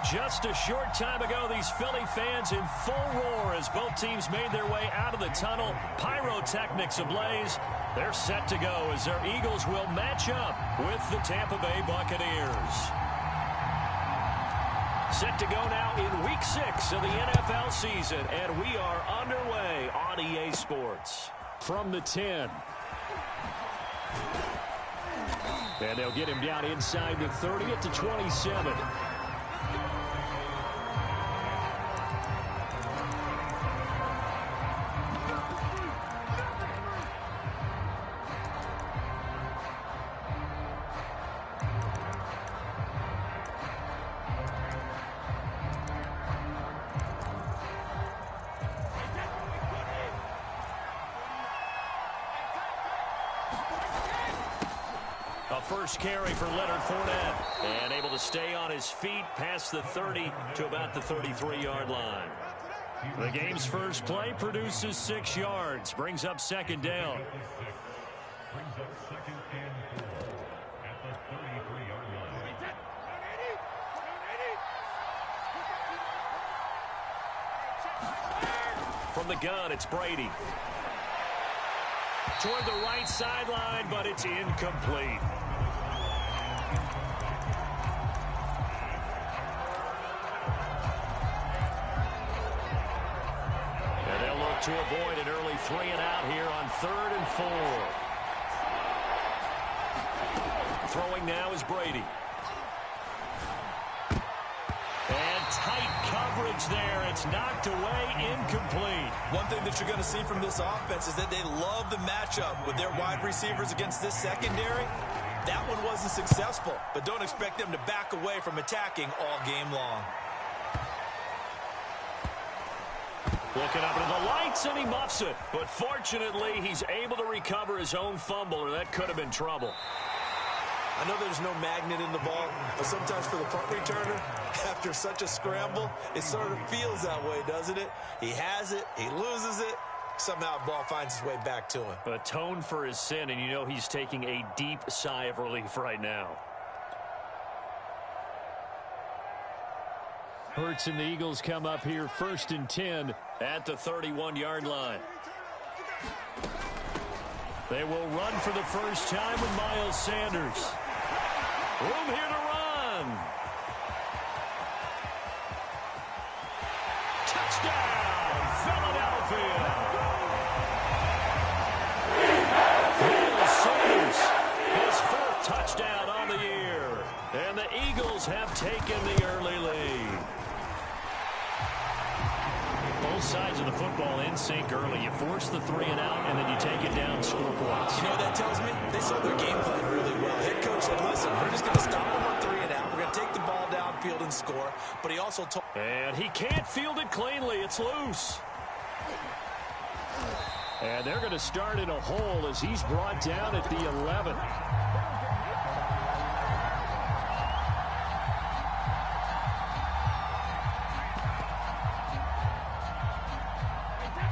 Just a short time ago, these Philly fans in full roar as both teams made their way out of the tunnel. Pyrotechnics ablaze. They're set to go as their Eagles will match up with the Tampa Bay Buccaneers. Set to go now in Week 6 of the NFL season, and we are underway on EA Sports. From the 10. And they'll get him down inside the 30 at the 27. First carry for Leonard Fournette, and able to stay on his feet past the 30 to about the 33-yard line. The game's first play produces 6 yards, brings up second down. From the gun, it's Brady. Toward the right sideline, but it's incomplete. To avoid an early 3-and-out here on 3rd and 4. Throwing now is Brady. And tight coverage there. It's knocked away, incomplete. One thing that you're going to see from this offense is that they love the matchup with their wide receivers against this secondary. That one wasn't successful, but don't expect them to back away from attacking all game long. Looking up into the lights, and he muffs it. But fortunately, he's able to recover his own fumble, or that could have been trouble. I know there's no magnet in the ball, but sometimes for the punt returner, after such a scramble, it sort of feels that way, doesn't it? He has it, he loses it, somehow the ball finds its way back to him. Atone for his sin, and you know he's taking a deep sigh of relief right now. Hurts and the Eagles come up here 1st and 10 at the 31-yard line. They will run for the first time with Miles Sanders. Room here to run. Touchdown, Philadelphia. Miles Sanders, his 4th touchdown on the year. And the Eagles have taken the early lead. Both sides of the football in sync early. You force the 3-and-out, and then you take it down, score points. You know what that tells me? They saw their game plan really well. Head coach said, listen, we're just going to stop them on 3-and-out. We're going to take the ball downfield and score. But he also told... And he can't field it cleanly. It's loose. And they're going to start in a hole as he's brought down at the 11.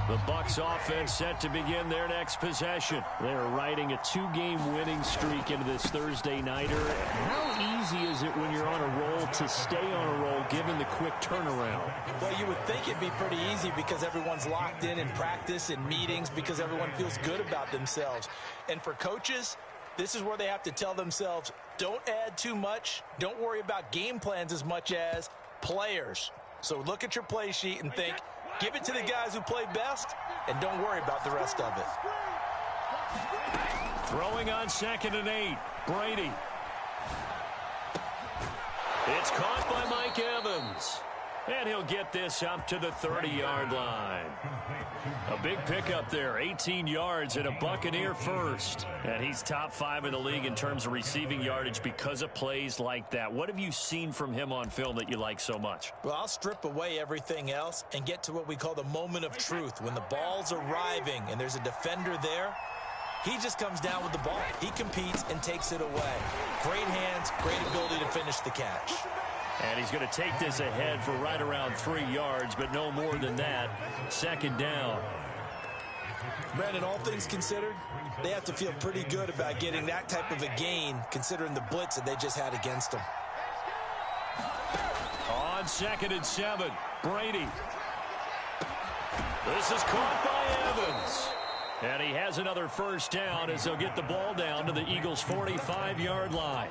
The Bucs offense set to begin their next possession. They're riding a 2-game winning streak into this Thursday nighter. How easy is it when you're on a roll to stay on a roll given the quick turnaround? Well, you would think it'd be pretty easy because everyone's locked in practice and meetings because everyone feels good about themselves. And for coaches, this is where they have to tell themselves, don't add too much. Don't worry about game plans as much as players. So look at your play sheet and think, give it to the guys who play best, and don't worry about the rest of it. Throwing on 2nd and 8, Brady. It's caught by Mike Evans. And he'll get this up to the 30-yard line. A big pickup there, 18 yards and a Buccaneer first. And he's top 5 in the league in terms of receiving yardage because of plays like that. What have you seen from him on film that you like so much? Well, I'll strip away everything else and get to what we call the moment of truth. When the ball's arriving and there's a defender there, he just comes down with the ball. He competes and takes it away. Great hands, great ability to finish the catch. And he's going to take this ahead for right around 3 yards, but no more than that. 2nd down. Brandon, all things considered, they have to feel pretty good about getting that type of a gain, considering the blitz that they just had against them. On 2nd and 7. Brady. This is caught by Evans. And he has another first down as they'll get the ball down to the Eagles' 45-yard line.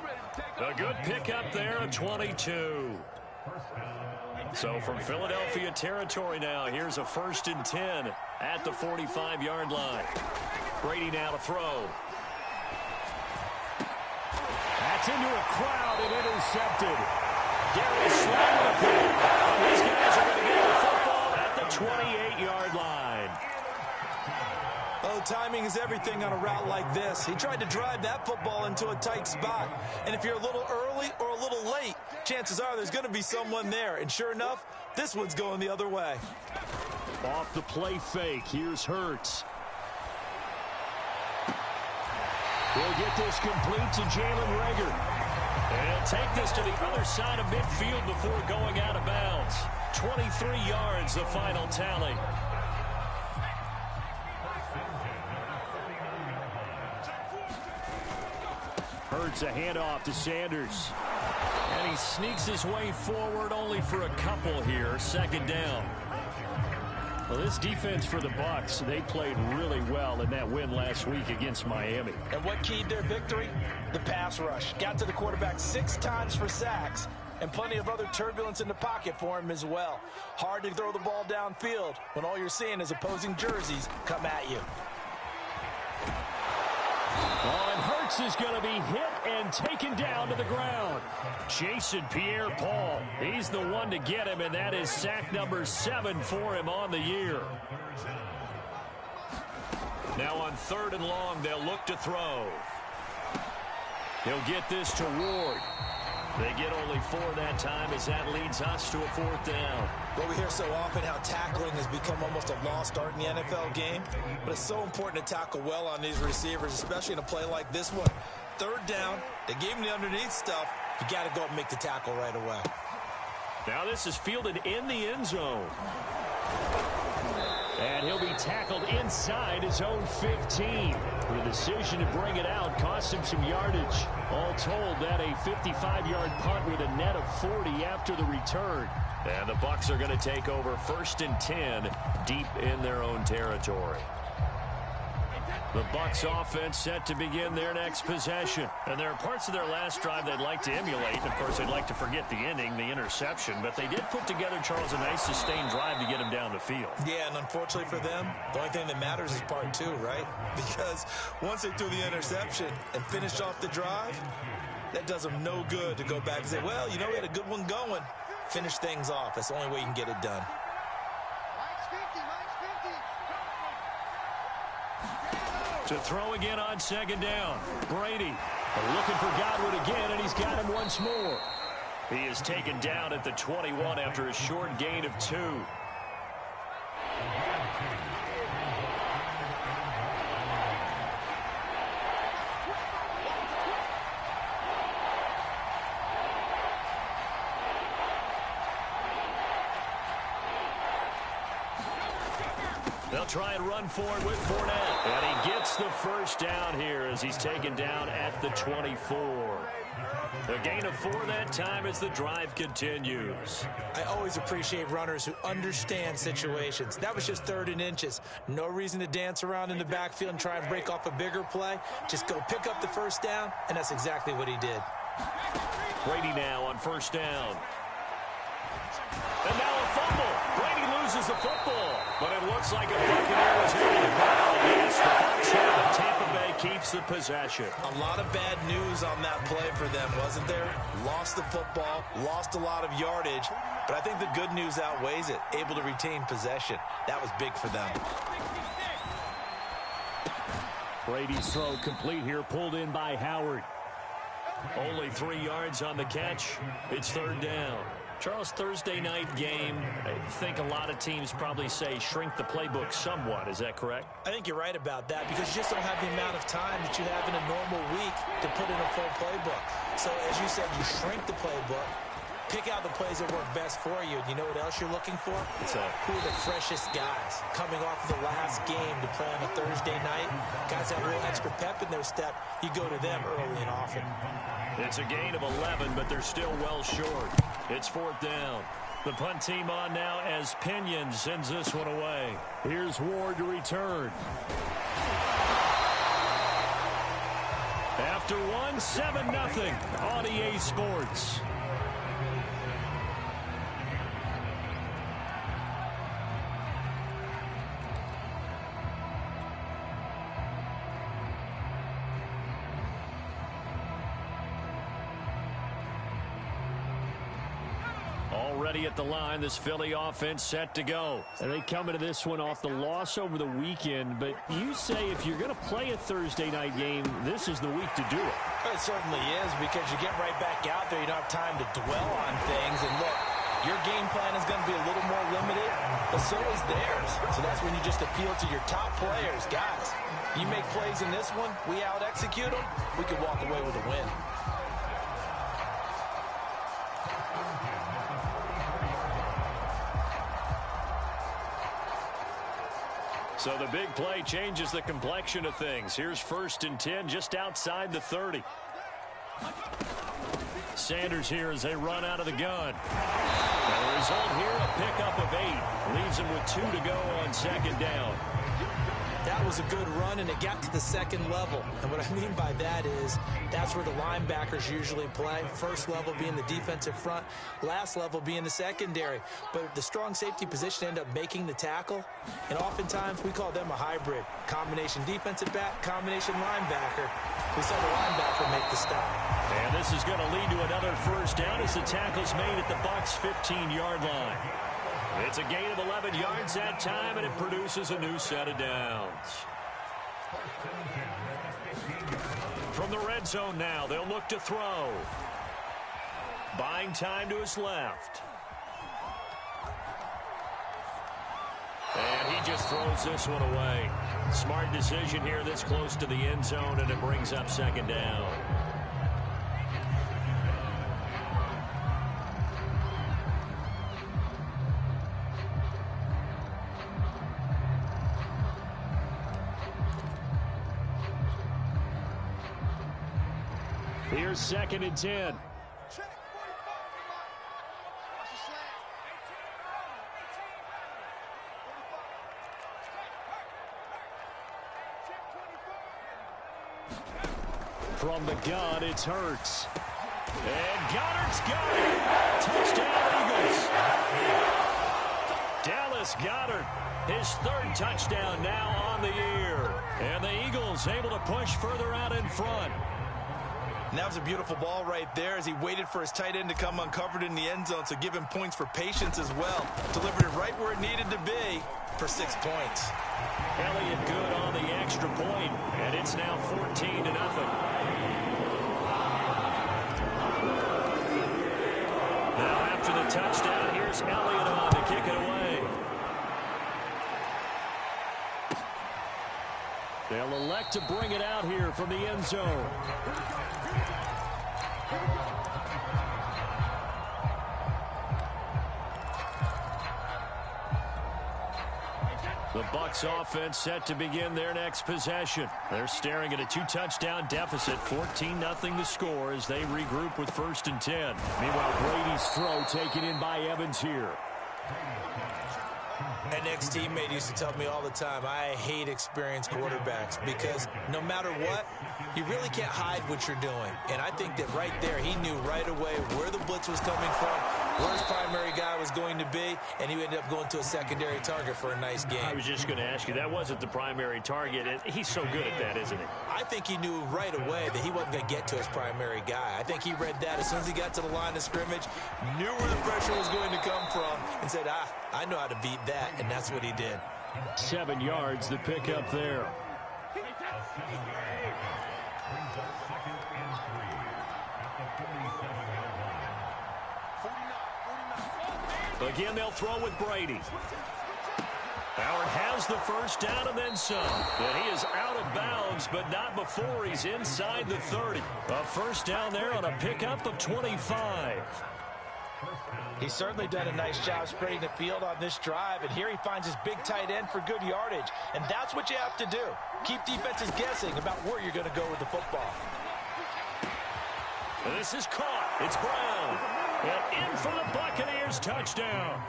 A good pickup there of 22. So from Philadelphia territory now, here's a 1st and 10 at the 45-yard line. Brady now to throw. That's into a crowd and intercepted. Gary Slayton with a pick. These guys are going to get the football at the 28-yard line. Oh, timing is everything on a route like this. He tried to drive that football into a tight spot. And if you're a little early or a little late, chances are there's going to be someone there. And sure enough, this one's going the other way. Off the play fake, here's Hurts. He'll get this complete to Jalen Reagor. And take this to the other side of midfield before going out of bounds. 23 yards, the final tally. Hurts a handoff to Sanders. And he sneaks his way forward only for a couple here. 2nd down. Well, this defense for the Bucs, they played really well in that win last week against Miami. And what keyed their victory? The pass rush. Got to the quarterback 6 times for sacks, and plenty of other turbulence in the pocket for him as well. Hard to throw the ball downfield when all you're seeing is opposing jerseys come at you. Oh, and Hurts is going to be hit and taken down to the ground. Jason Pierre-Paul, he's the one to get him, and that is sack number 7 for him on the year. Now on 3rd and long, they'll look to throw. He'll get this to Ward. They get only 4 that time as that leads us to a 4th down. Well, we hear so often how tackling has become almost a lost art in the NFL game, but it's so important to tackle well on these receivers, especially in a play like this one. 3rd down, they gave him the underneath stuff. You got to go and make the tackle right away. Now this is fielded in the end zone. And he'll be tackled inside his own 15. The decision to bring it out cost him some yardage. All told, that a 55-yard punt with a net of 40 after the return. And the Bucs are going to take over 1st and 10 deep in their own territory. The Bucs offense set to begin their next possession. And there are parts of their last drive they'd like to emulate. And, of course, they'd like to forget the ending, the interception. But they did put together, Charles, a nice sustained drive to get him down the field. Yeah, and unfortunately for them, the only thing that matters is part 2, right? Because once they threw the interception and finished off the drive, that does them no good to go back and say, well, you know, we had a good one going. Finish things off. That's the only way you can get it done. To throw again on 2nd down. Brady looking for Godwin again, and he's got him once more. He is taken down at the 21 after a short gain of 2. They'll try and run for it with Fournette. And he gets the first down here as he's taken down at the 24. A gain of 4 that time as the drive continues. I always appreciate runners who understand situations. That was just 3rd and inches. No reason to dance around in the backfield and try and break off a bigger play. Just go pick up the first down, and that's exactly what he did. Brady now on 1st down. And now a fumble. Brady loses the football. But it looks like a Buccaneer was able to call. Yes, the Bucs have. Tampa Bay keeps the possession. A lot of bad news on that play for them, wasn't there? Lost the football, lost a lot of yardage. But I think the good news outweighs it. Able to retain possession. That was big for them. Brady's throw complete here, pulled in by Howard. Only 3 yards on the catch. It's 3rd down. Charles, Thursday night game, I think a lot of teams probably say shrink the playbook somewhat. Is that correct? I think you're right about that because you just don't have the amount of time that you have in a normal week to put in a full playbook. So, as you said, you shrink the playbook, pick out the plays that work best for you. And you know what else you're looking for? Who are the freshest guys coming off the last game to play on a Thursday night? Guys have a little extra pep in their step. You go to them early and often. It's a gain of 11, but they're still well short. It's 4th down. The punt team on now as Pinion sends this one away. Here's Ward to return. After one, 7-0 on EA Sports. Already at the line, this Philly offense set to go. And they come into this one off the loss over the weekend, but you say if you're going to play a Thursday night game, this is the week to do it. It certainly is, because you get right back out there. You don't have time to dwell on things. And look, your game plan is going to be a little more limited, but so is theirs. So that's when you just appeal to your top players. Guys, you make plays in this one, we out-execute them, we could walk away with a win. So the big play changes the complexion of things. Here's 1st and 10 just outside the 30. Sanders here as they run out of the gun. And the result here, a pickup of 8. Leaves him with 2 to go on 2nd down. That was a good run, and it got to the 2nd level. And what I mean by that is that's where the linebackers usually play. First level being the defensive front, last level being the secondary. But the strong safety position ended up making the tackle, and oftentimes we call them a hybrid. Combination defensive back, combination linebacker. We saw the linebacker make the stop. And this is going to lead to another 1st down as the tackle's made at the Bucs' 15-yard line. It's a gain of 11 yards that time, and it produces a new set of downs. From the red zone now, they'll look to throw. Buying time to his left. And he just throws this one away. Smart decision here this close to the end zone, and it brings up 2nd down. Here's 2nd and 10. From the gun, it's Hurts. And Goddard's got it. Touchdown, Eagles. Dallas Goedert, his 3rd touchdown now on the year. And the Eagles able to push further out in front. And that was a beautiful ball right there as he waited for his tight end to come uncovered in the end zone, so give him points for patience as well. Delivered it right where it needed to be for 6 points. Elliott good on the extra point, and it's now 14-0. Now after the touchdown, here's Elliott on to kick it away. They'll elect to bring it out here from the end zone. The Bucs offense set to begin their next possession. They're staring at a 2-touchdown deficit, 14-0 the score as they regroup with 1st and 10. Meanwhile, Brady's throw taken in by Evans here. An ex-teammate used to tell me all the time, I hate experienced quarterbacks because no matter what, you really can't hide what you're doing. And I think that right there, he knew right away where the blitz was coming from, where his primary guy was going to be, and he ended up going to a secondary target for a nice game. I was just going to ask you, that wasn't the primary target, and he's so good at that, isn't he? I think he knew right away that he wasn't going to get to his primary guy. I think he read that as soon as he got to the line of scrimmage, knew where the pressure was going to come from, and said, I know how to beat that, and that's what he did. 7 yards, the pickup there. Again, they'll throw with Brady. Howard has the 1st down and then some. And he is out of bounds, but not before he's inside the 30. A 1st down there on a pickup of 25. He's certainly done a nice job spreading the field on this drive, and here he finds his big tight end for good yardage. And that's what you have to do. Keep defenses guessing about where you're going to go with the football. And this is caught. It's Brown. And in for the Buccaneers touchdown.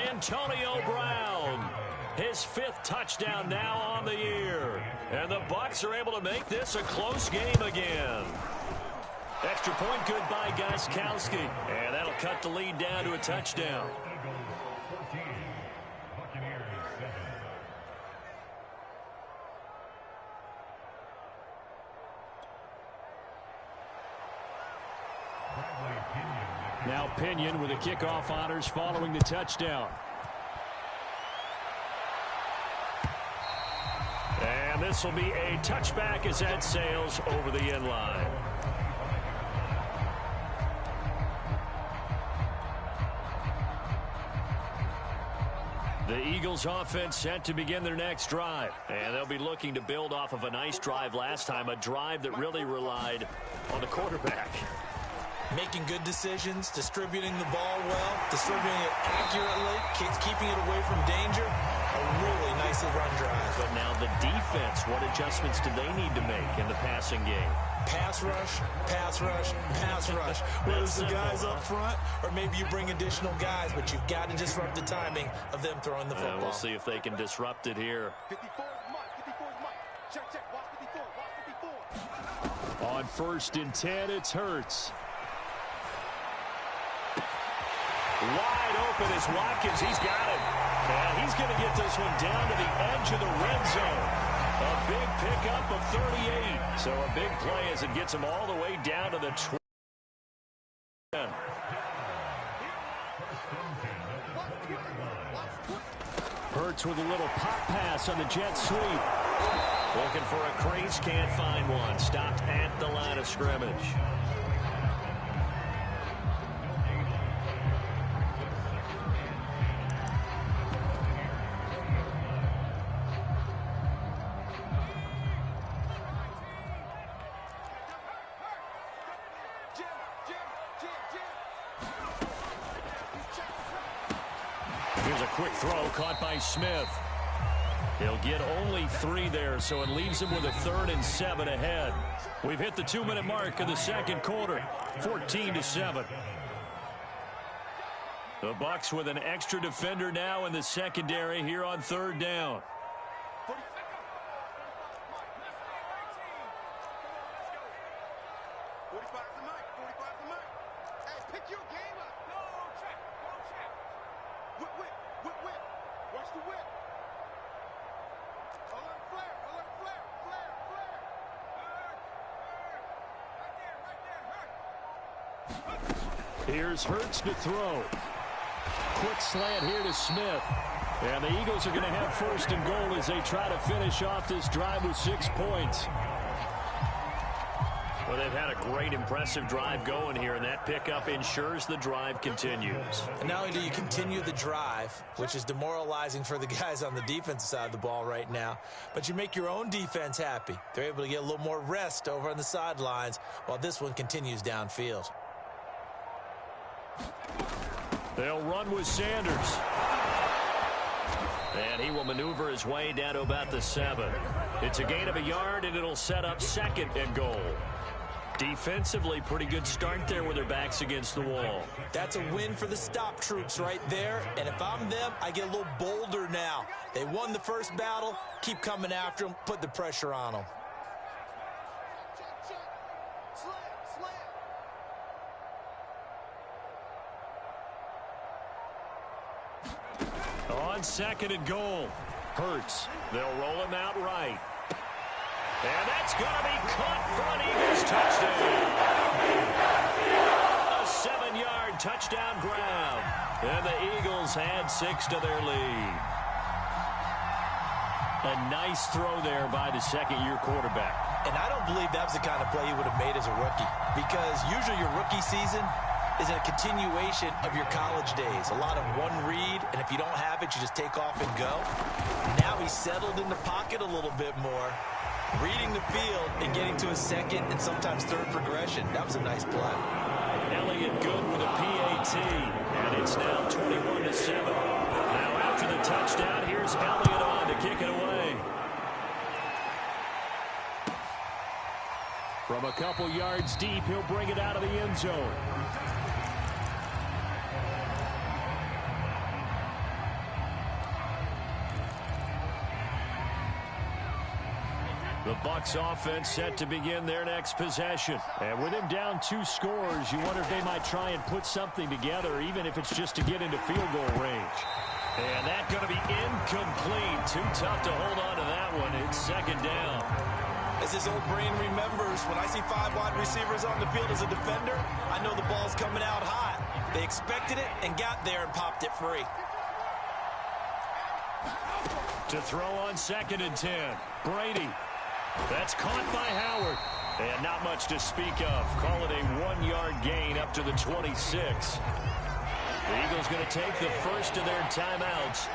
Antonio Brown, his 5th touchdown now on the year. And the Bucs are able to make this a close game again. Extra point good by Gostkowski. And that'll cut the lead down to a touchdown. Now Pinion with the kickoff honors following the touchdown. And this will be a touchback as that sails over the end line. The Eagles offense set to begin their next drive. And they'll be looking to build off of a nice drive last time, a drive that really relied on the quarterback. Making good decisions, distributing the ball well, distributing it accurately, keeping it away from danger. A really nicely run drive. But now the defense, what adjustments do they need to make in the passing game? Pass rush, pass rush, pass rush. Whether it's the guys up front or maybe you bring additional guys, but you've got to disrupt the timing of them throwing the football. We'll see if they can disrupt it here. 54 is Mike. 54 is Mike. Check, check. Watch 54. Watch 54. On 1st and 10, it's Hurts. Wide open is Watkins. He's got it. And he's going to get this one down to the edge of the red zone. A big pickup of 38. So a big play as it gets him all the way down to the 20. Hurts with a little pop pass on the jet sweep. Looking for a crease, can't find one. Stopped at the line of scrimmage. Here's a quick throw caught by Smith. He'll get only 3 there, so it leaves him with a 3rd and 7 ahead. We've hit the 2-minute mark of the second quarter, 14-7. The Bucs with an extra defender now in the secondary here on 3rd down. Here's Hurts to throw. Quick slant here to Smith. And the Eagles are going to have 1st and goal as they try to finish off this drive with 6 points. Well, they've had a great, impressive drive going here, and that pickup ensures the drive continues. And not only do you continue the drive, which is demoralizing for the guys on the defensive side of the ball right now, but you make your own defense happy. They're able to get a little more rest over on the sidelines while this one continues downfield. They'll run with Sanders. And he will maneuver his way down to about the 7. It's a gain of a yard, and it'll set up 2nd and goal. Defensively, pretty good start there with their backs against the wall. That's a win for the stop troops right there. And if I'm them, I get a little bolder now. They won the first battle. Keep coming after them. Put the pressure on them. On 2nd and goal, Hurts. They'll roll him out right. And that's going to be caught for an Eagles touchdown. A 7-yard touchdown grab. And the Eagles add 6 to their lead. A nice throw there by the 2nd-year quarterback. And I don't believe that was the kind of play he would have made as a rookie. Because usually your rookie season is a continuation of your college days. A lot of one read, and if you don't have it, you just take off and go. Now he's settled in the pocket a little bit more, reading the field and getting to his 2nd and sometimes 3rd progression. That was a nice play. Elliott good with a PAT, and it's now 21-7. Now after the touchdown, here's Elliott on to kick it away. From a couple yards deep, he'll bring it out of the end zone. The Bucs offense set to begin their next possession. And with him down 2 scores, you wonder if they might try and put something together, even if it's just to get into field goal range. And that's going to be incomplete. Too tough to hold on to that one. It's second down. As his old brain remembers, when I see 5 wide receivers on the field as a defender, I know the ball's coming out hot. They expected it and got there and popped it free. To throw on 2nd and 10. Brady. That's caught by Howard. And not much to speak of. Call it a 1-yard gain up to the 26. The Eagles going to take the first of their timeouts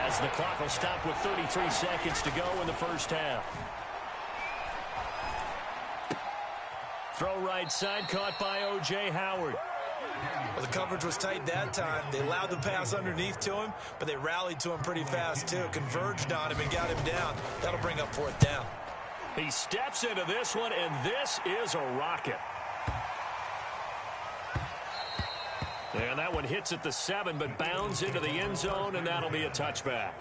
as the clock will stop with 33 seconds to go in the first half. Throw right side, caught by O.J. Howard. Well, the coverage was tight that time. They allowed the pass underneath to him, but they rallied to him pretty fast, too. Converged on him and got him down. That'll bring up 4th down. He steps into this one, and this is a rocket. And that one hits at the 7, but bounds into the end zone, and that'll be a touchback.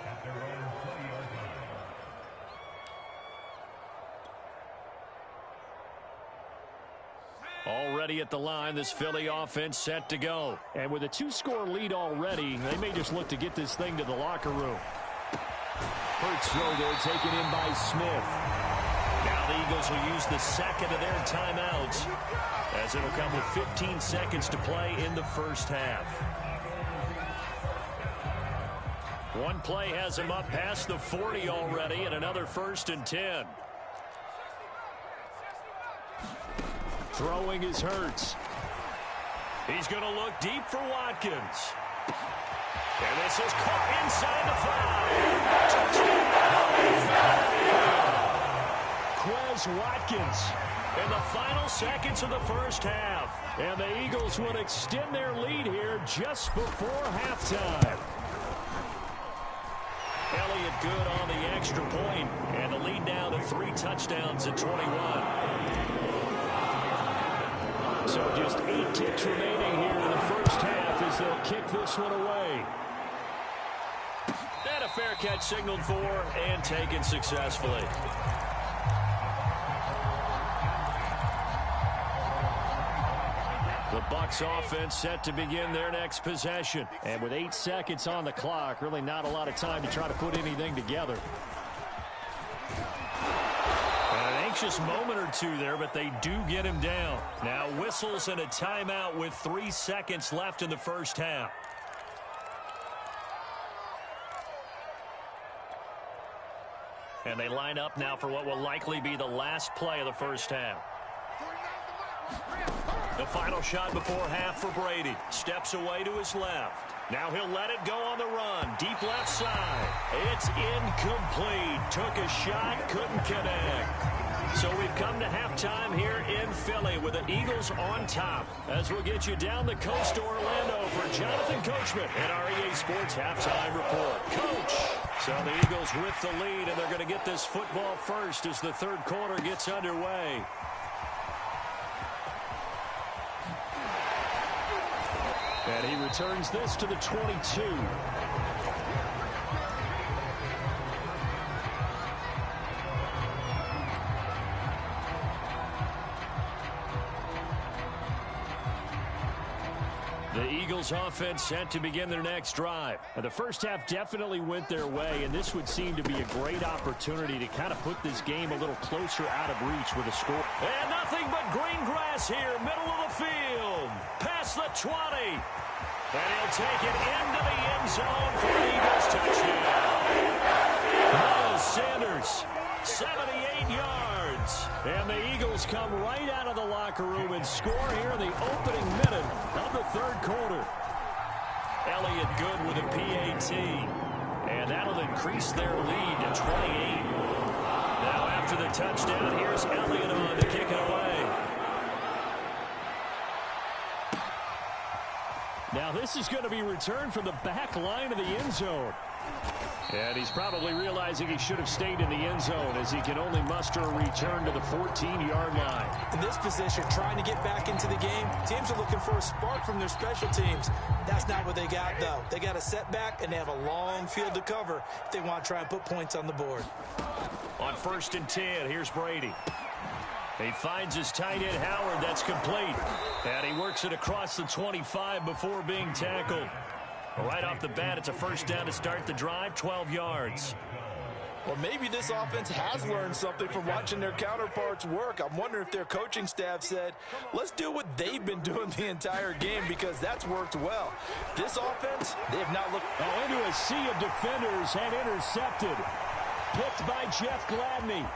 Already at the line, this Philly offense set to go. And with a 2-score lead already, they may just look to get this thing to the locker room. Hurts throw there, taken in by Smith. Now the Eagles will use the second of their timeouts, as it'll come with 15 seconds to play in the first half. One play has him up past the 40 already, and another 1st and 10. Throwing is Hurts. He's going to look deep for Watkins. And this is caught inside the 5. Touchdown! Quez Watkins in the final seconds of the first half. And the Eagles will extend their lead here just before halftime. Elliott good on the extra point, and the lead now to 3 touchdowns at 21. So just 8 ticks remaining here in the first half as they'll kick this one away. And a fair catch signaled for and taken successfully. The Bucs offense set to begin their next possession. And with 8 seconds on the clock, really not a lot of time to try to put anything together. An anxious moment or two there, but they do get him down. Now whistles and a timeout with 3 seconds left in the first half. And they line up now for what will likely be the last play of the first half. The final shot before half for Brady. Steps away to his left. Now he'll let it go on the run. Deep left side. It's incomplete. Took a shot, couldn't connect. So we've come to halftime here in Philly with the Eagles on top. As we'll get you down the coast to Orlando for Jonathan Coachman and our EA Sports Halftime Report. Coach! So the Eagles with the lead, and they're going to get this football first as the third quarter gets underway. And he returns this to the 22. The Eagles offense set to begin their next drive. And the first half definitely went their way, and this would seem to be a great opportunity to kind of put this game a little closer out of reach with a score. And nothing but green grass here, middle of the field. Past the 20. And he'll take it into the end zone for the Eagles touchdown. Miles Sanders, 78 yards. And the Eagles come right out of the locker room and score here in the opening minute of the third quarter. Elliott good with a PAT. And that'll increase their lead to 28. Now after the touchdown, here's Elliott on to kick it away. Now this is going to be returned from the back line of the end zone. And he's probably realizing he should have stayed in the end zone as he can only muster a return to the 14-yard line. In this position, trying to get back into the game, teams are looking for a spark from their special teams. That's not what they got, though. They got a setback, and they have a long field to cover if they want to try and put points on the board. On 1st and 10, here's Brady. He finds his tight end, Howard. That's complete. And he works it across the 25 before being tackled. Right off the bat, it's a first down to start the drive, 12 yards. Well, maybe this offense has learned something from watching their counterparts work. I'm wondering if their coaching staff said, let's do what they've been doing the entire game because that's worked well. This offense, they have not looked... Oh, into a sea of defenders and intercepted. Picked by Jeff Gladney.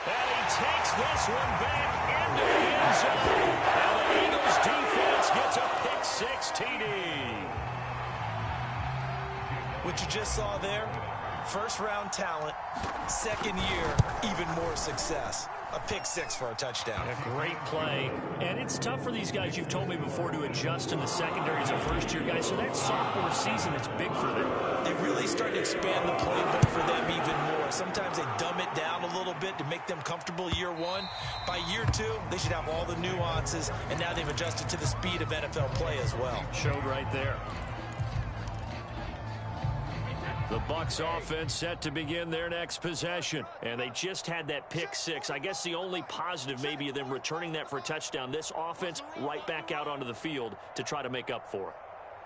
And he takes this one back into the end zone. And the Eagles defense gets a pick-6 TD. What you just saw there, first-round talent, second year, even more success. A pick-6 for a touchdown. A great play. And it's tough for these guys, you've told me before, to adjust in the secondary as a first-year guy. So that sophomore season is big for them. They really start to expand the playbook for them even more. Sometimes they dumb it down a little bit to make them comfortable year one. By year two, they should have all the nuances, and now they've adjusted to the speed of NFL play as well. Showed right there. The Bucs offense set to begin their next possession. And they just had that pick-6. I guess the only positive maybe of them returning that for a touchdown. This offense right back out onto the field to try to make up for it.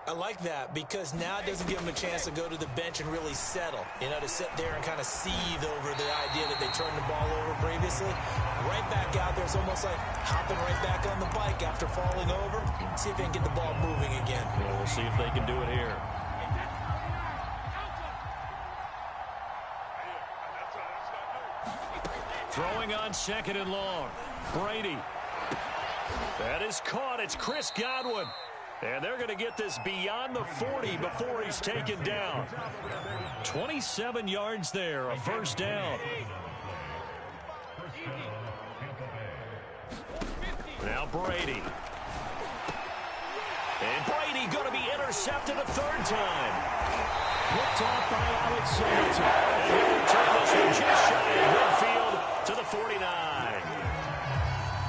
I like that because now it doesn't give them a chance to go to the bench and really settle. You know, to sit there and kind of seethe over the idea that they turned the ball over previously. Right back out there, it's almost like hopping right back on the bike after falling over. See if they can get the ball moving again. Well, we'll see if they can do it here. Throwing on 2nd and long. Brady. That is caught. It's Chris Godwin. And they're going to get this beyond the 40 before he's taken down. 27 yards there, a first down. Now Brady. And Brady going to be intercepted a 3rd time. Picked off by Alex Singleton. And he'll return this one just shy of midfield to the 49.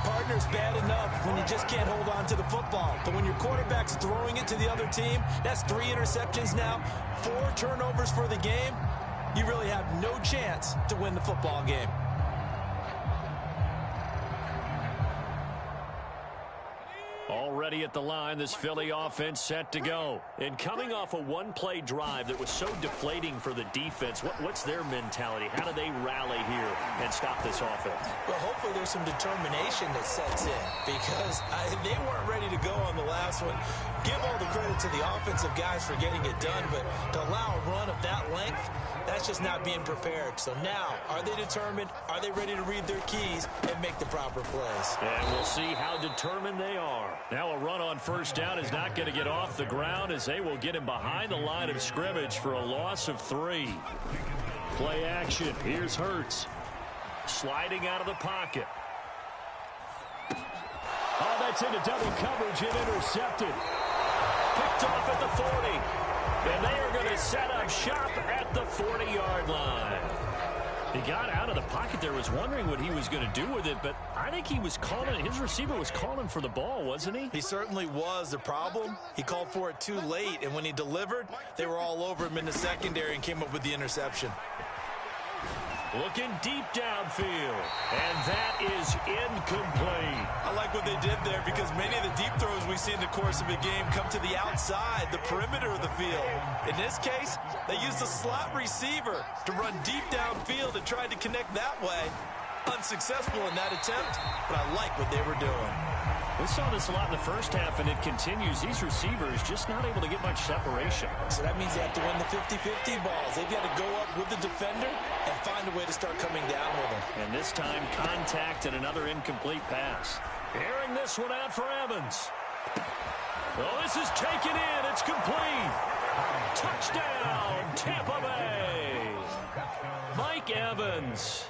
Partner's bad enough when you just can't hold on to the football. But when your quarterback's throwing it to the other team, that's 3 interceptions now, 4 turnovers for the game. You really have no chance to win the football game. Already at the line, this Philly offense set to go. And coming off a one-play drive that was so deflating for the defense, what's their mentality? How do they rally here and stop this offense? Well, hopefully there's some determination that sets in because they weren't ready to go on the last one. Give all the credit to the offensive guys for getting it done, but to allow a run of that length, that's just not being prepared. So now, are they determined? Are they ready to read their keys and make the proper plays? And we'll see how determined they are. Now a run on first down is not going to get off the ground as they will get him behind the line of scrimmage for a loss of 3. Play action. Here's Hurts. Sliding out of the pocket. Oh, that's into double coverage and intercepted. Picked off at the 40. And they are going to set up shop at the 40-yard line. He got out of the pocket there, was wondering what he was going to do with it, but I think he was calling, his receiver was calling for the ball, wasn't he? He certainly was. The problem, he called for it too late, and when he delivered, they were all over him in the secondary and came up with the interception. Looking deep downfield, and that is incomplete. I like what they did there because many of the deep throws we see in the course of a game come to the outside, the perimeter of the field. In this case, they used a slot receiver to run deep downfield and tried to connect that way. Unsuccessful in that attempt, but I like what they were doing. We saw this a lot in the first half, and it continues. These receivers just not able to get much separation. So that means they have to win the 50-50 balls. They've got to go up with the defender and find a way to start coming down with him. And this time, contact and another incomplete pass. Airing this one out for Evans. Oh, this is taken in. It's complete. Touchdown, Tampa Bay. Mike Evans,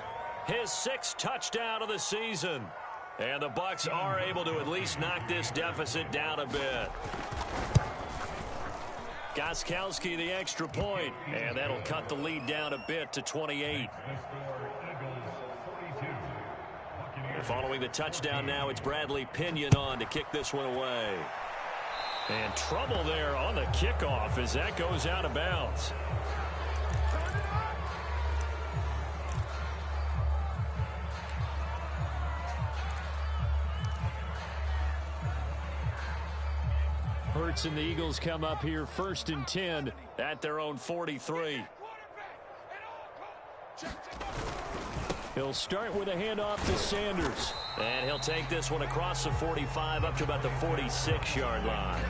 his 6th touchdown of the season. And the Bucs are able to at least knock this deficit down a bit. Gostkowski the extra point, and that'll cut the lead down a bit to 28. And following the touchdown now, it's Bradley Pinion on to kick this one away. And trouble there on the kickoff as that goes out of bounds. Hurts and the Eagles come up here 1st and 10 at their own 43. He'll start with a handoff to Sanders. And he'll take this one across the 45 up to about the 46-yard line.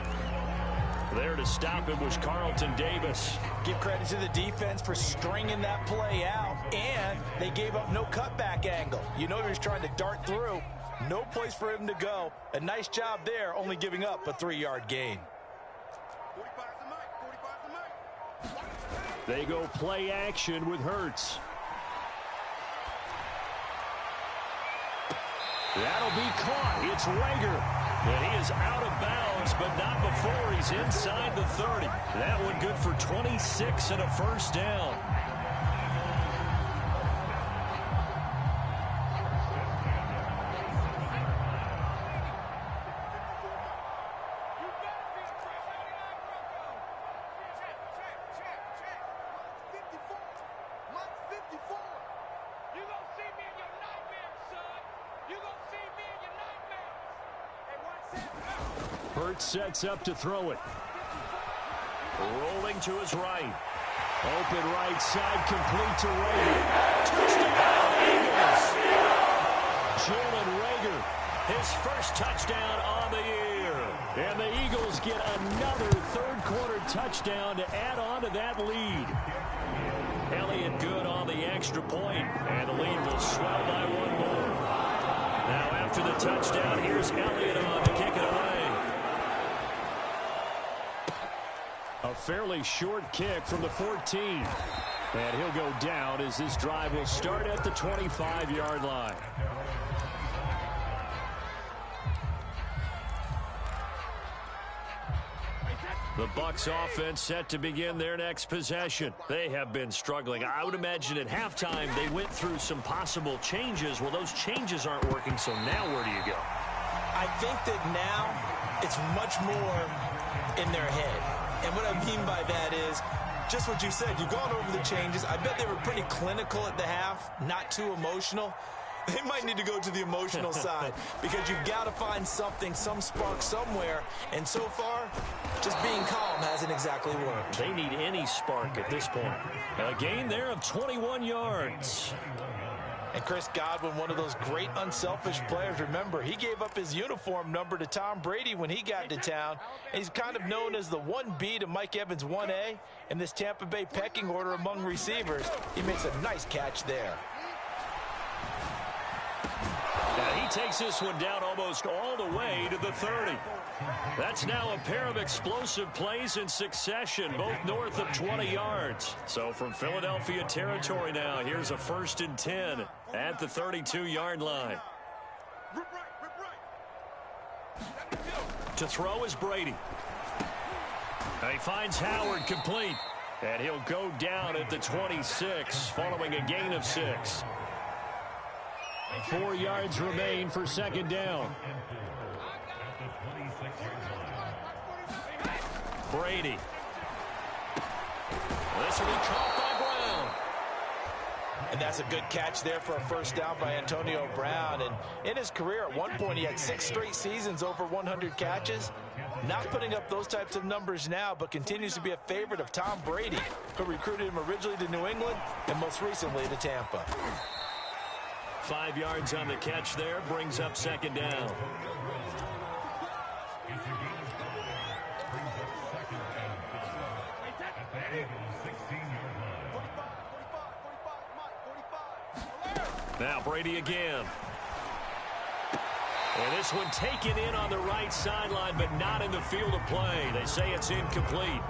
There to stop him was Carlton Davis. Give credit to the defense for stringing that play out, and they gave up no cutback angle. You know he was trying to dart through. No place for him to go. A nice job there, only giving up a 3-yard gain. They go play action with Hurts. That'll be caught. It's Rager. And he is out of bounds, but not before he's inside the 30. That one good for 26 and a first down. Hurts sets up to throw it. Rolling to his right. Open right side, complete to Rager. Touchdown, Eagles! Jalen Rager, His first touchdown on the year. and the Eagles get another third-quarter touchdown to add on to that lead. Elliott good on the extra point, and the lead will swell by one more. Now after the touchdown, here's Elliott on to kick it away. A fairly short kick from the 14. And he'll go down as this drive will start at the 25-yard line. The Bucs offense set to begin their next possession. They have been struggling. I would imagine at halftime they went through some possible changes. Well, those changes aren't working, so now where do you go? I think that now it's much more in their head. And what I mean by that is just what you said. You've gone over the changes. I bet they were pretty clinical at the half, not too emotional. They might need to go to the emotional side because you've got to find something, some spark somewhere. And so far, just being calm hasn't exactly worked. They need any spark at this point. A gain there of 21 yards. And Chris Godwin, one of those great unselfish players. Remember, he gave up his uniform number to Tom Brady when he got to town. And he's kind of known as the 1B to Mike Evans 1A in this Tampa Bay pecking order among receivers. He makes a nice catch there. Now he takes this one down almost all the way to the 30. That's now a pair of explosive plays in succession, both north of 20 yards. So from Philadelphia territory now, here's a 1st and 10 at the 32-yard line. To throw is Brady. And he finds Howard complete. And he'll go down at the 26 following a gain of 6. 4 yards remain for second down. Brady. This will be caught by Brown. And that's a good catch there for a first down by Antonio Brown. And in his career, at one point, he had 6 straight seasons over 100 catches. Not putting up those types of numbers now, but continues to be a favorite of Tom Brady, who recruited him originally to New England and most recently to Tampa. 5 yards on the catch there, brings up second down. Now Brady again. And this one taken in on the right sideline, but not in the field of play. They say it's incomplete.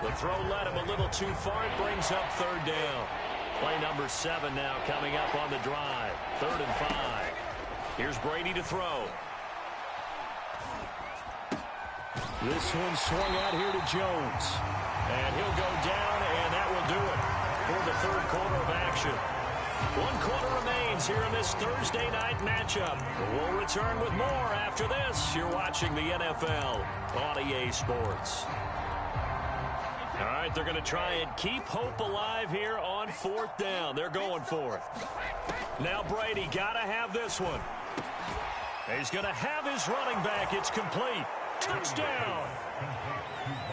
The throw led him a little too far. It brings up third down. Play number 7 now coming up on the drive. 3rd and 5. Here's Brady to throw. This one swung out here to Jones. And he'll go down, and that will do it for the third quarter of action. 1 quarter remains here in this Thursday night matchup. We'll return with more after this. You're watching the NFL on EA Sports. All right, they're going to try and keep hope alive here on 4th down. They're going for it. Now Brady got to have this one. He's going to have his running back. It's complete. Touchdown.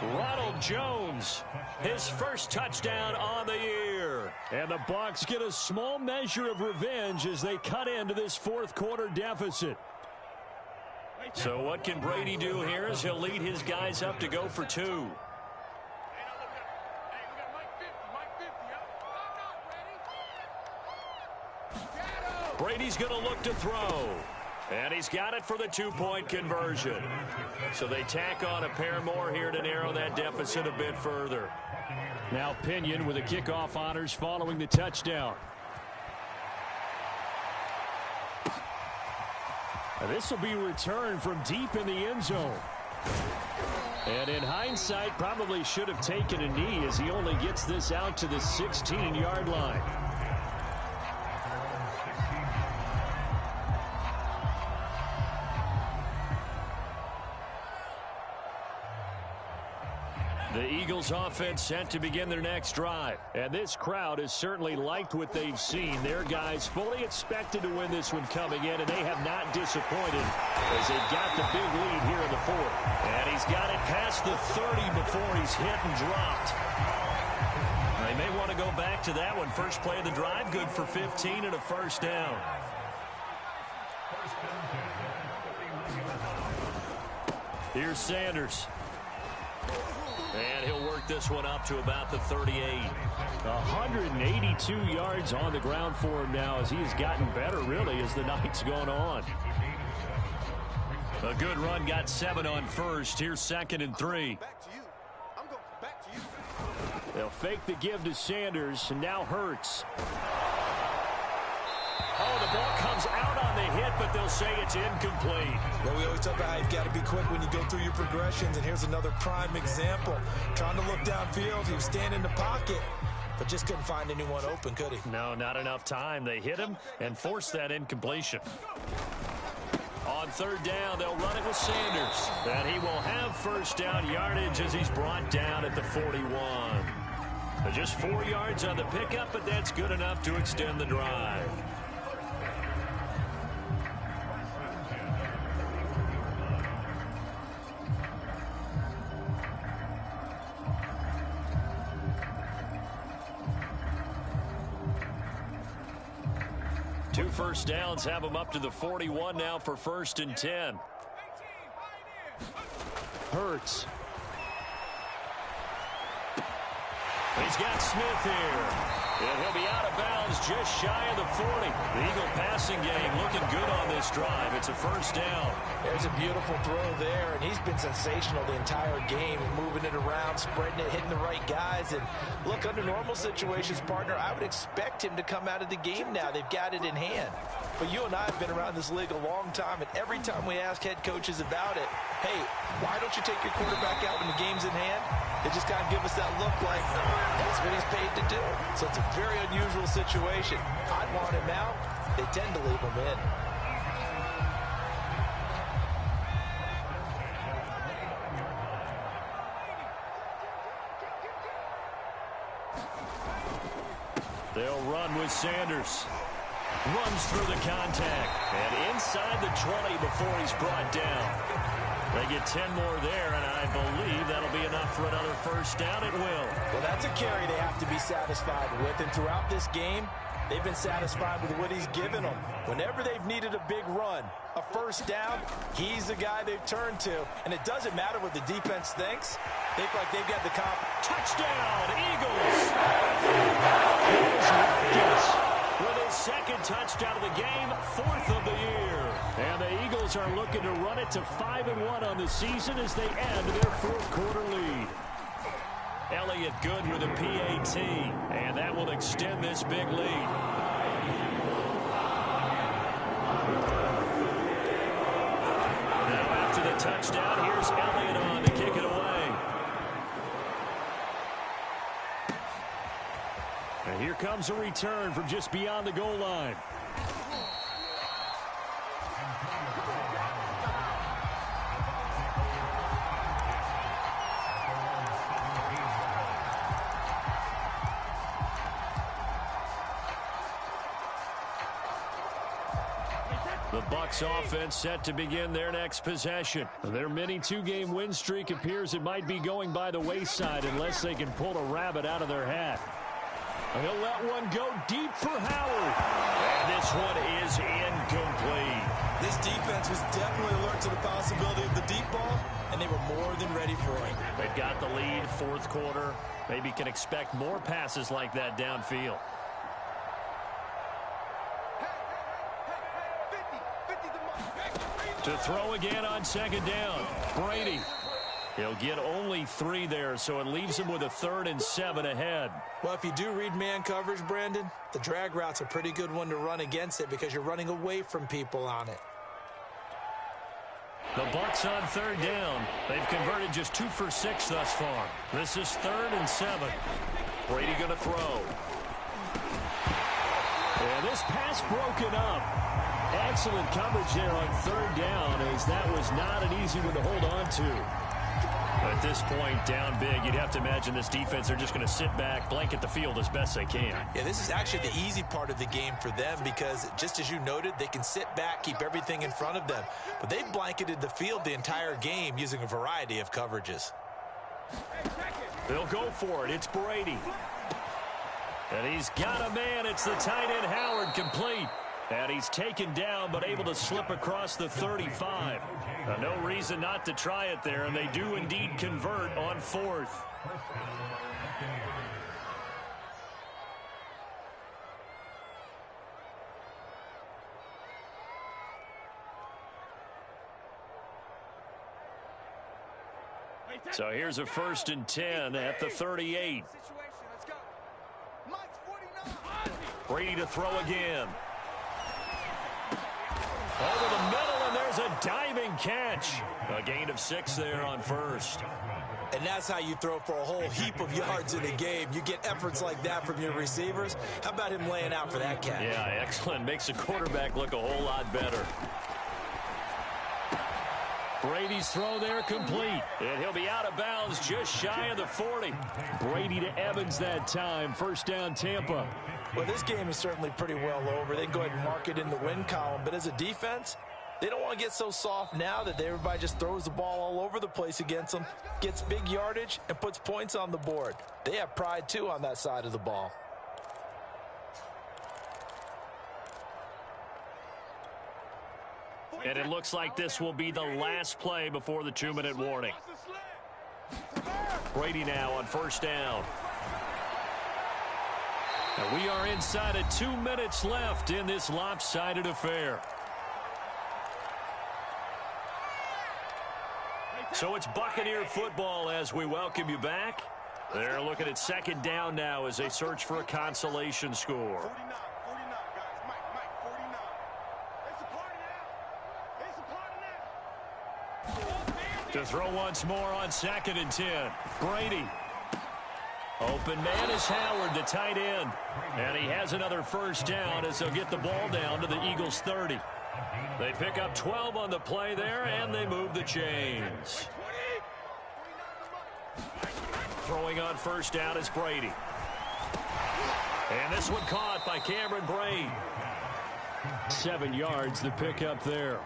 Ronald Jones, his first touchdown on the year. And the Bucs get a small measure of revenge as they cut into this 4th quarter deficit. So what can Brady do here as he'll lead his guys up to go for 2. Brady's going to look to throw. And he's got it for the 2-point conversion. So they tack on a pair more here to narrow that deficit a bit further. Now Pinion with the kickoff honors following the touchdown. This will be returned from deep in the end zone. And in hindsight, probably should have taken a knee as he only gets this out to the 16-yard line. The Eagles offense set to begin their next drive. And this crowd has certainly liked what they've seen. Their guys fully expected to win this one coming in, and they have not disappointed as they've got the big lead here in the 4th. And he's got it past the 30 before he's hit and dropped. They may want to go back to that one. First play of the drive, good for 15 and a first down. Here's Sanders. And he'll work this one up to about the 38. 182 yards on the ground for him now as he's gotten better, really, as the night's gone on. A good run, got 7 on first. Here's 2nd and 3. Back to you. I'm going back to you. They'll fake the give to Sanders, and now Hurts. Oh, the ball comes out on the hit, but they'll say it's incomplete. Well, we always talk about how you've got to be quick when you go through your progressions, and here's another prime example. Trying to look downfield, he was standing in the pocket, but just couldn't find anyone open, could he? No, not enough time. They hit him and forced that incompletion. On 3rd down, they'll run it with Sanders. And he will have first down yardage as he's brought down at the 41. Just 4 yards on the pickup, but that's good enough to extend the drive. Two first downs have him up to the 41 now for 1st and 10. Hurts. He's got Smith here. And he'll be out of bounds just shy of the 40. The Eagle passing game looking good on this drive. It's a first down. There's a beautiful throw there, and he's been sensational the entire game, moving it around, spreading it, hitting the right guys. And look, under normal situations, partner, I would expect him to come out of the game now. They've got it in hand. But you and I have been around this league a long time, and every time we ask head coaches about it, hey, why don't you take your quarterback out when the game's in hand? They just kind of give us that look like that's what he's paid to do. So it's a very unusual situation. I'd want him out. They tend to leave him in. They'll run with Sanders. Runs through the contact. And inside the 20 before he's brought down. They get 10 more there, and I believe that'll be enough for another first down. It will. Well, that's a carry they have to be satisfied with. And throughout this game, they've been satisfied with what he's given them. Whenever they've needed a big run, a first down, he's the guy they've turned to. And it doesn't matter what the defense thinks. They feel like they've got the confidence. Touchdown, Eagles! With his 2nd touchdown of the game, 4th of the year. And the Eagles are looking to run it to 5-1 on the season as they end their 4th quarter lead. Elliott good with a PAT, and that will extend this big lead. Now after the touchdown, here's Elliott on to kick And here comes a return from just beyond the goal line. The Bucs offense set to begin their next possession. Their mini two-game win streak appears it might be going by the wayside unless they can pull a rabbit out of their hat. He'll let one go deep for Howard. And this one is incomplete. This defense was definitely alert to the possibility of the deep ball, and they were more than ready for it. They've got the lead, fourth quarter. Maybe can expect more passes like that downfield. To throw again on second down. Brady. He'll get only 3 there, so it leaves him with a 3rd and 7 ahead. Well, if you do read man coverage, Brandon, the drag route's a pretty good one to run against it because you're running away from people on it. The Bucs on 3rd down. They've converted just 2 for 6 thus far. This is 3rd and 7. Brady going to throw. And this pass broken up. Excellent coverage there on 3rd down, as that was not an easy one to hold on to. At this point, down big, you'd have to imagine this defense, they're just going to sit back, blanket the field as best they can. Yeah, this is actually the easy part of the game for them because, just as you noted, they can sit back, keep everything in front of them. But they've blanketed the field the entire game using a variety of coverages. They'll go for it. It's Brady. And he's got a man. It's the tight end, Howard, complete. And he's taken down, but able to slip across the 35. No reason not to try it there, and they do indeed convert on 4th. So here's a 1st and 10 at the 38. Brady to throw again. Over the middle, and there's a diving catch. A gain of 6 there on 1st. And that's how you throw for a whole heap of yards in a game. You get efforts like that from your receivers. How about him laying out for that catch? Yeah, excellent. Makes the quarterback look a whole lot better. Brady's throw there complete. And he'll be out of bounds just shy of the 40. Brady to Evans that time. 1st down, Tampa. Well, this game is certainly pretty well over. They can go ahead and mark it in the win column. But as a defense, they don't want to get so soft now that everybody just throws the ball all over the place against them, gets big yardage, and puts points on the board. They have pride, too, on that side of the ball. And it looks like this will be the last play before the 2-minute warning. Brady now on 1st down. And we are inside of 2 minutes left in this lopsided affair. So it's Buccaneer football as we welcome you back. They're looking at 2nd down now as they search for a consolation score. 49, guys. Mike, 49. It's a party now. It's a party now. To throw once more on 2nd and 10. Brady. Open man is Howard, the tight end. And he has another 1st down as they'll get the ball down to the Eagles' 30. They pick up 12 on the play there, and they move the chains. Throwing on 1st down is Brady. And this one caught by Cameron Brate. 7 yards the pickup there.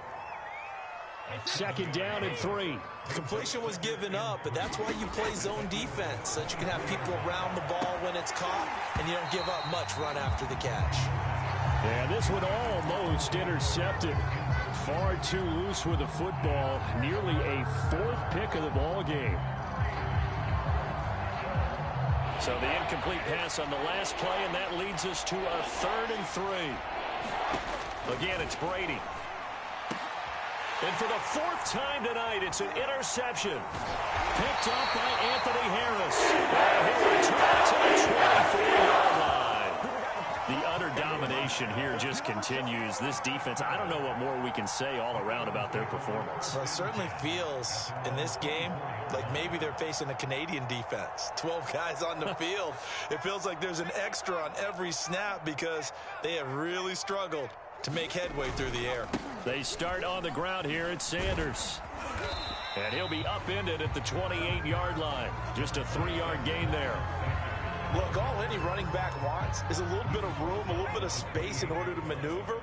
2nd down and 3. The completion was given up, but that's why you play zone defense, so that you can have people around the ball when it's caught, and you don't give up much run after the catch. And this one almost intercepted. Far too loose with the football. Nearly a 4th pick of the ball game. So the incomplete pass on the last play, and that leads us to a 3rd and 3. Again, it's Brady. And for the 4th time tonight, it's an interception. Picked up by Anthony Harris. And he returns to the 24-yard line. The utter domination domination here just continues. This defense, I don't know what more we can say all around about their performance. Well, it certainly feels in this game like maybe they're facing a Canadian defense. 12 guys on the field. It feels like there's an extra on every snap because they have really struggled to make headway through the air. They start on the ground here at Sanders. And he'll be upended at the 28-yard line. Just a 3-yard gain there. Look, all any running back wants is a little bit of room, a little bit of space in order to maneuver.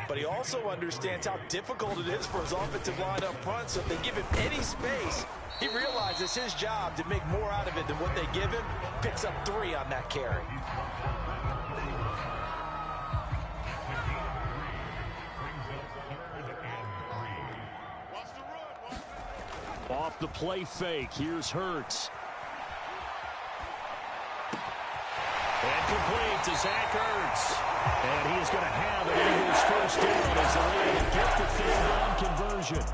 But he also understands how difficult it is for his offensive line up front. So if they give him any space, he realizes his job to make more out of it than what they give him. Picks up 3 on that carry. Off the play fake, here's Hurts. And complete to Zach Ertz. And he is going to have an Eagles first down as they get the 5th down conversion.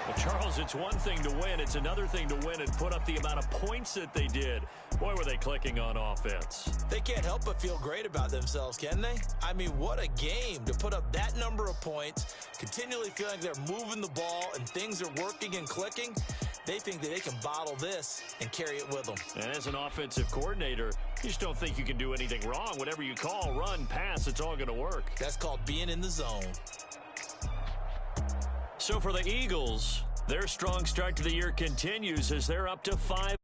Well, Charles, it's one thing to win. It's another thing to win and put up the amount of points that they did. Boy, were they clicking on offense. They can't help but feel great about themselves, can they? I mean, what a game to put up that number of points, continually feeling they're moving the ball and things are working and clicking. They think that they can bottle this and carry it with them. And as an offensive coordinator, you just don't think you can do anything wrong. Whatever you call, run, pass, it's all going to work. That's called being in the zone. So for the Eagles, their strong start to the year continues as they're up to 5.